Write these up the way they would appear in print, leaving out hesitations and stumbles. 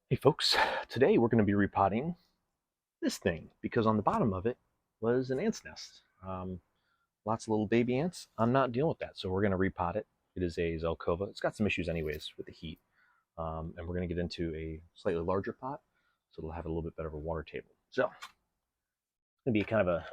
Hey folks, today we're going to be repotting this thing because on the bottom of it was an ant's nest. Lots of little baby ants. I'm not dealing with that, so we're going to repot it. It is a Zelkova. It's got some issues anyways with the heat. And we're going to get into a slightly larger pot, so it'll have a little bit better of a water table. So it's going to be kind of a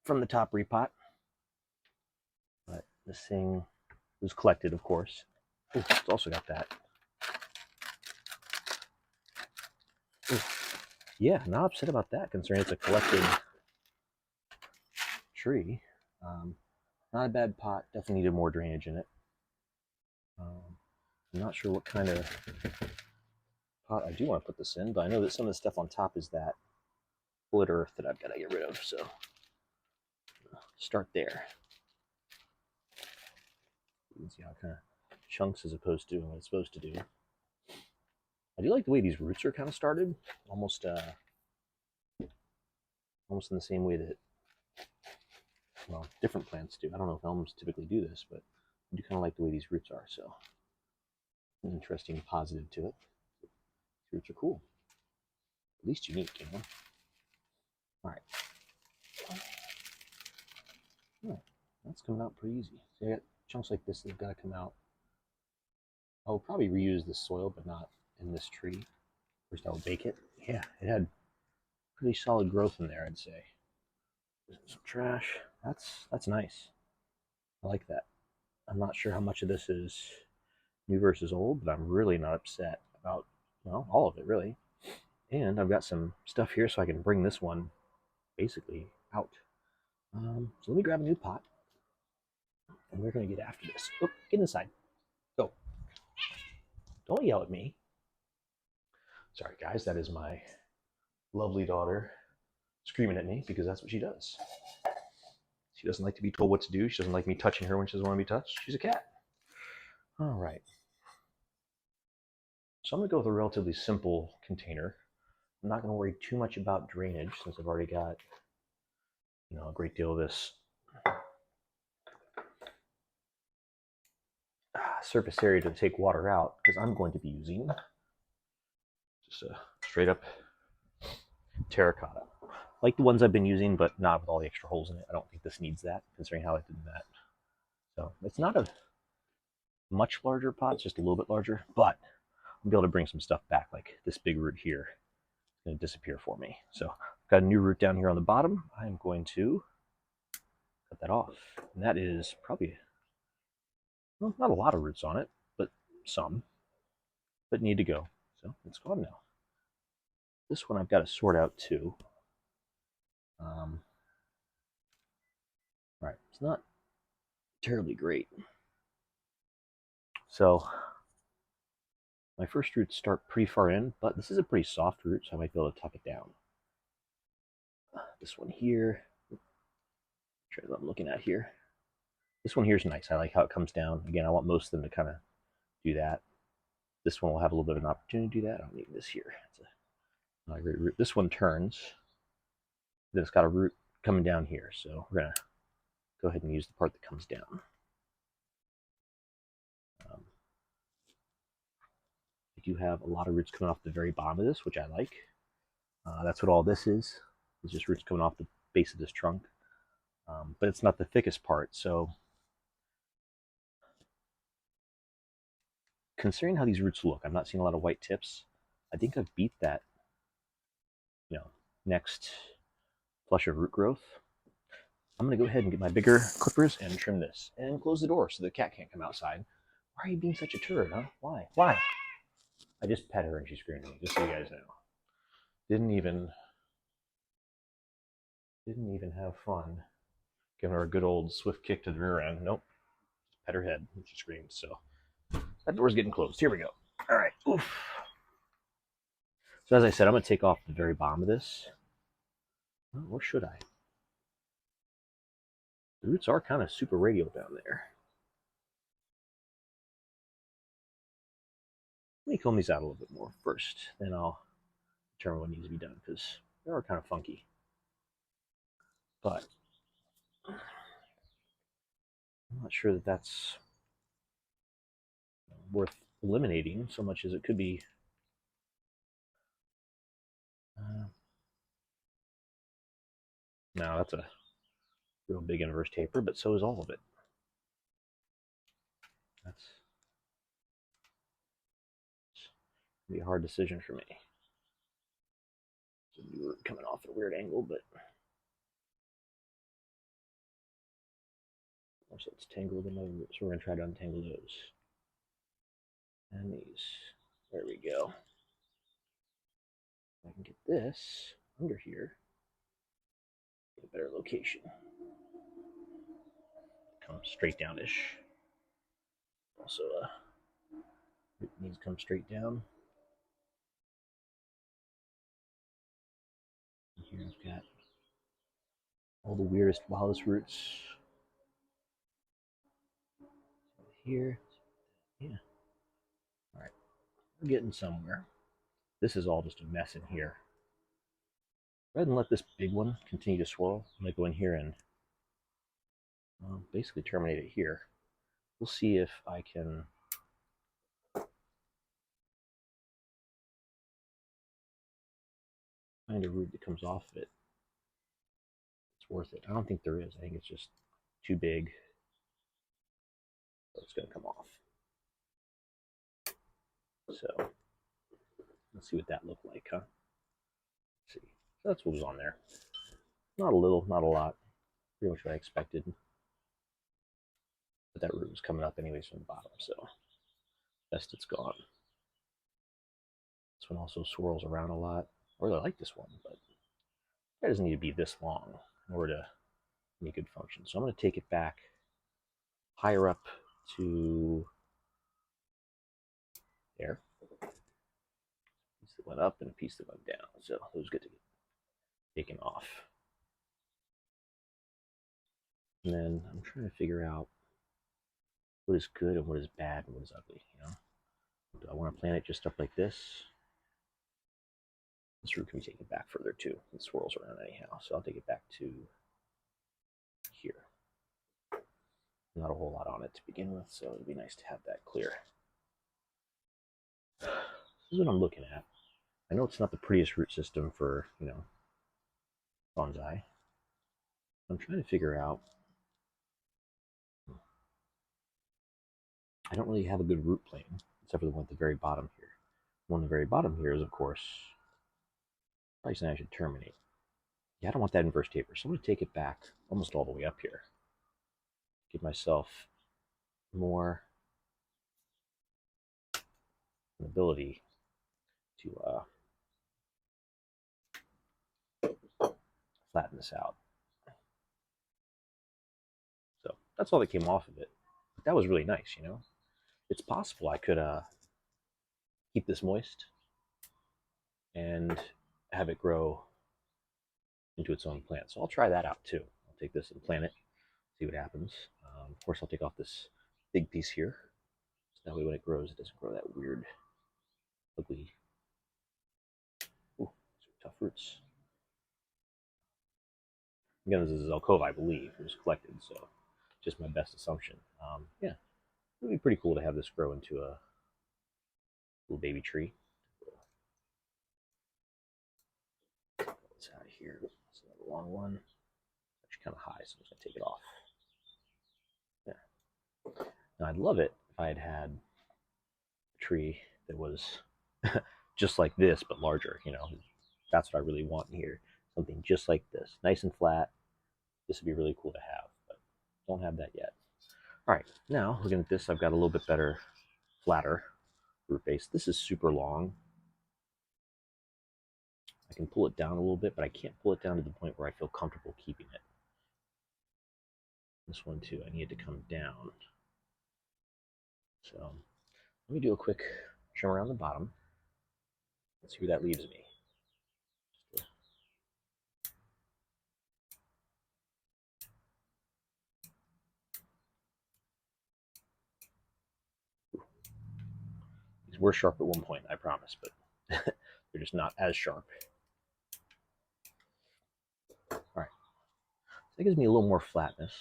from the top repot. But this thing was collected, of course. Ooh, it's also got that. Ooh. Yeah, not upset about that, considering it's a collected tree. Not a bad pot. Definitely needed more drainage in it. I'm not sure what kind of pot I do want to put this in, but I know that some of the stuff on top is that split earth that I've got to get rid of. So start there. You can see how it kind of chunks as opposed to what it's supposed to do. I do like the way these roots are kind of started, almost in the same way that, well, different plants do. I don't know if elms typically do this, but I do kind of like the way these roots are. So an interesting positive to it. These roots are cool, at least unique, you know. All right. All right, that's coming out pretty easy. So I got chunks like this that have got to come out. I'll probably reuse this soil, but not in this tree. First, I'll bake it. Yeah, it had pretty solid growth in there, I'd say. Some trash. That's nice. I like that. I'm not sure how much of this is new versus old, but I'm really not upset about, well, all of it really. And I've got some stuff here so I can bring this one basically out. So let me grab a new pot, and we're going to get after this. Oh, get inside. Go. Don't yell at me. Sorry, guys, that is my lovely daughter screaming at me because that's what she does. She doesn't like to be told what to do. She doesn't like me touching her when she doesn't want to be touched. She's a cat. All right. So I'm going to go with a relatively simple container. I'm not going to worry too much about drainage since I've already got, a great deal of this surface area to take water out because I'm going to be using just a straight up terracotta. Like the ones I've been using, but not with all the extra holes in it. I don't think this needs that, considering how I did that. So it's not a much larger pot, it's just a little bit larger, but I'll be able to bring some stuff back, like this big root here. It's going to disappear for me. So I've got a new root down here on the bottom. I'm going to cut that off. And that is probably, well, not a lot of roots on it, but some, but need to go. So it's gone now. This one I've got to sort out too. Right, it's not terribly great. So my first roots start pretty far in, but this is a pretty soft root, so I might be able to tuck it down. This one here, what I'm looking at here. This one here is nice. I like how it comes down. Again, I want most of them to kind of do that. This one will have a little bit of an opportunity to do that. I don't need this here. It's not a great root. This one turns. Then it's got a root coming down here. So we're going to go ahead and use the part that comes down. I do have a lot of roots coming off the very bottom of this, which I like. That's what all this is. It's just roots coming off the base of this trunk. But it's not the thickest part. So considering how these roots look, I'm not seeing a lot of white tips. I think I've beat that, next flush of root growth. I'm going to go ahead and get my bigger clippers and trim this and close the door so the cat can't come outside. Why are you being such a turd, huh? Why? Why? I just pet her and she screamed at me, just so you guys know. Didn't even have fun giving her a good old swift kick to the rear end. Nope. Just pet her head and she screamed. So that door's getting closed. Here we go. All right. Oof. So as I said, I'm going to take off the very bottom of this. Well, or should I? The roots are kind of super radial down there. Let me comb these out a little bit more first. Then I'll determine what needs to be done because they are kind of funky. But I'm not sure that that's worth eliminating so much as it could be Now that's a real big inverse taper, but so is all of it. That's gonna be a hard decision for me. It's coming off at a weird angle, but so it's tangled in my roots. So we're gonna try to untangle those. And these. There we go. I can get this under here. Get a better location. Come straight down-ish. Also, it needs to come straight down. And here I've got all the weirdest, wildest roots. Here, yeah. All right, we're getting somewhere. This is all just a mess in here. Rather than let this big one continue to swirl, I'm gonna go in here and basically terminate it here. We'll see if I can find a root that comes off of it. It's worth it. I don't think there is. I think it's just too big. So it's going to come off. So let's see what that looked like, huh? Let's see. So that's what was on there. Not a little, not a lot. Pretty much what I expected. But that root was coming up anyways from the bottom, so best it's gone. This one also swirls around a lot. I really like this one, but it doesn't need to be this long in order to make good function. So I'm going to take it back higher up to there. A piece that went up and a piece that went down. So those get to get taken off. And then I'm trying to figure out what is good and what is bad and what is ugly, you know? Do I want to plant it just up like this? This root can be taken back further too. It swirls around anyhow, so I'll take it back to here. Not a whole lot on it to begin with, so it'd be nice to have that clear. This is what I'm looking at. I know it's not the prettiest root system for, you know, bonsai. I'm trying to figure out. I don't really have a good root plane, except for the one at the very bottom here. The one at the very bottom here is, of course, probably something I should terminate. Yeah, I don't want that inverse taper, so I'm going to take it back almost all the way up here. Give myself more an ability to flatten this out. So that's all that came off of it. But that was really nice, you know. It's possible I could keep this moist and have it grow into its own plant. So I'll try that out too. I'll take this and plant it, see what happens. Of course, I'll take off this big piece here. So that way when it grows, it doesn't grow that weird, ugly. Ooh, tough roots. Again, this is Zelkova, I believe. It was collected, so just my best assumption. Yeah, it would be pretty cool to have this grow into a little baby tree. It's out of here. It's another long one. It's actually kind of high, so I'm just going to take it off. Yeah. Now, I'd love it if I had had a tree that was just like this, but larger. You know, that's what I really want in here. Something just like this, nice and flat. This would be really cool to have, but don't have that yet. All right, now looking at this, I've got a little bit better, flatter root base. This is super long. I can pull it down a little bit, but I can't pull it down to the point where I feel comfortable keeping it. This one too, I need it to come down. So let me do a quick trim around the bottom. Let's see where that leaves me. These were sharp at one point, I promise, but they're just not as sharp. All right, so that gives me a little more flatness.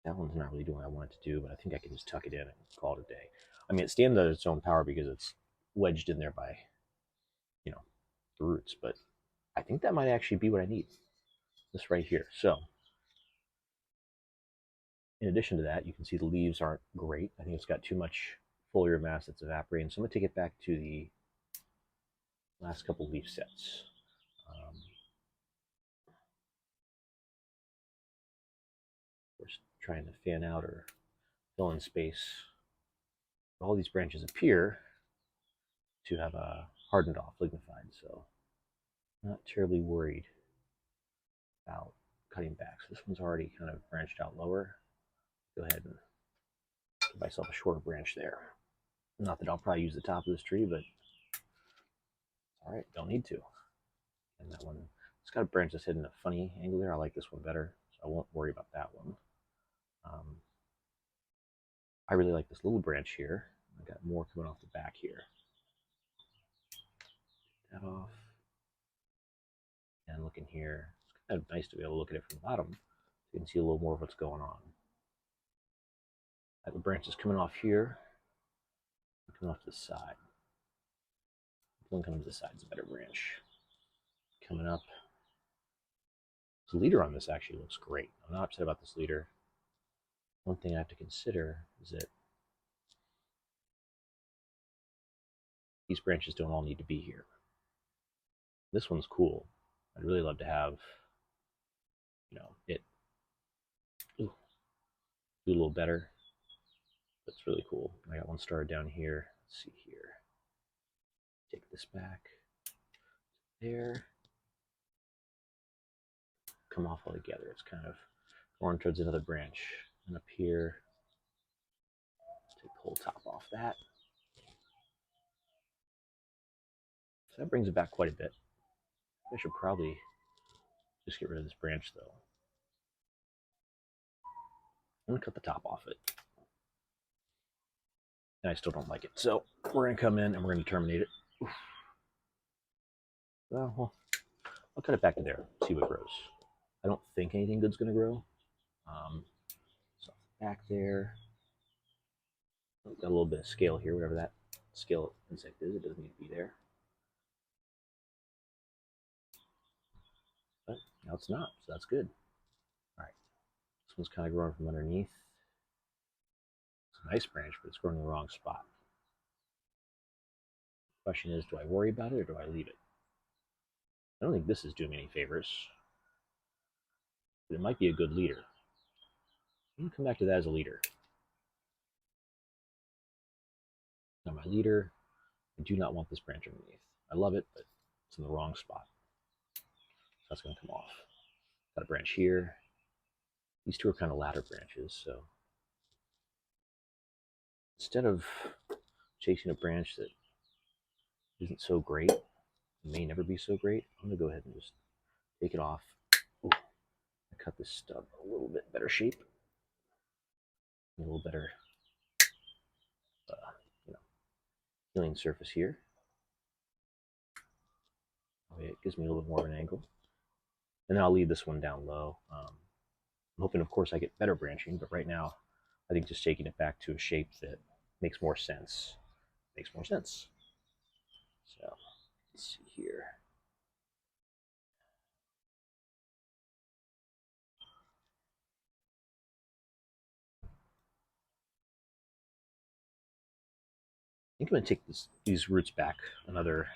That one's not really doing what I want it to do, but I think I can just tuck it in and call it a day. I mean, it stands on its own power because it's wedged in there by, you know, the roots, but I think that might actually be what I need. This right here. So, in addition to that, you can see the leaves aren't great. I think it's got too much foliar mass that's evaporating. So I'm going to take it back to the last couple leaf sets. Of course, trying to fan out or fill in space. All these branches appear to have hardened off, lignified, so not terribly worried about cutting back. So this one's already kind of branched out lower. Go ahead and give myself a shorter branch there. Not that I'll probably use the top of this tree, but all right, don't need to. And that one, it's got a branch that's hidden a funny angle there. I like this one better, so I won't worry about that one. I really like this little branch here. I got more coming off the back here. Take that off. And looking here, it's kind of nice to be able to look at it from the bottom. So you can see a little more of what's going on. I have the branches coming off here, coming off to the side. One coming to the side is a better branch. Coming up. The leader on this actually looks great. I'm not upset about this leader. One thing I have to consider is that these branches don't all need to be here. This one's cool. I'd really love to have, it do a little better. That's really cool. I got one started down here. Let's see here. Take this back. There. Come off all together. It's kind of going towards another branch. And up here, take the whole top off that. So that brings it back quite a bit. I should probably just get rid of this branch though. I'm gonna cut the top off it. And I still don't like it. So we're gonna come in and we're gonna terminate it. Oof. Well, I'll cut it back to there, see what grows. I don't think anything good's gonna grow. So back there. Got a little bit of scale here, whatever that scale insect is. It doesn't need to be there. But now it's not, so that's good. All right, this one's kind of growing from underneath. It's a nice branch, but it's growing in the wrong spot. The question is, do I worry about it or do I leave it? I don't think this is doing me any favors, but it might be a good leader. I'm going to come back to that as a leader. Now my leader, I do not want this branch underneath. I love it, but it's in the wrong spot. So that's going to come off. Got a branch here. These two are kind of ladder branches, so instead of chasing a branch that isn't so great, may never be so great, I'm going to go ahead and just take it off. Ooh, I cut this stub a little bit better shape. A little better healing surface here. It gives me a little bit more of an angle. And then I'll leave this one down low. I'm hoping, of course, I get better branching, but right now, I think just taking it back to a shape that makes more sense. So, let's see here. I think I'm going to take these roots back another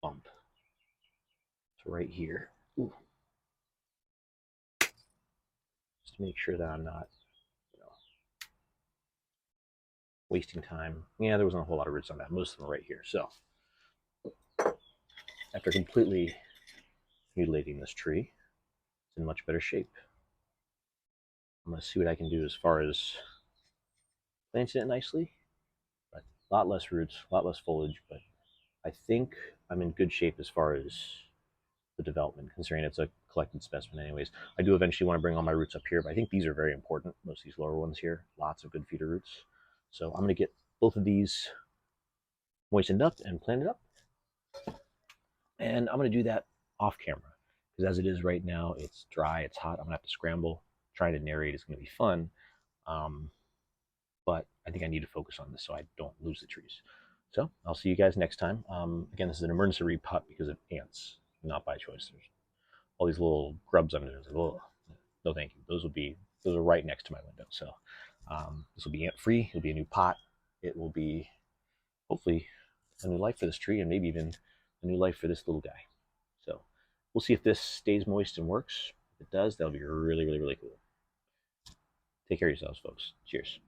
bump to right here. Ooh. Just to make sure that I'm not, wasting time. Yeah, there wasn't a whole lot of roots on that. Most of them are right here. So, after completely mutilating this tree, it's in much better shape. I'm going to see what I can do as far as planting it nicely. But a lot less roots, a lot less foliage, but I think I'm in good shape as far as the development, considering it's a collected specimen anyways. I do eventually want to bring all my roots up here, but I think these are very important. Most of these lower ones here, lots of good feeder roots. So I'm going to get both of these moistened up and planted up. And I'm going to do that off camera, because as it is right now, it's dry, it's hot. I'm going to have to scramble, trying to narrate is going to be fun. But I think I need to focus on this so I don't lose the trees. So I'll see you guys next time. Again, this is an emergency repot because of ants, not by choice. There's all these little grubs under there. Like, oh, no, thank you. Those are right next to my window. So this will be ant free. It'll be a new pot. It will be hopefully a new life for this tree, and maybe even a new life for this little guy. So we'll see if this stays moist and works. If it does, that'll be really, really, really cool. Take care of yourselves, folks. Cheers.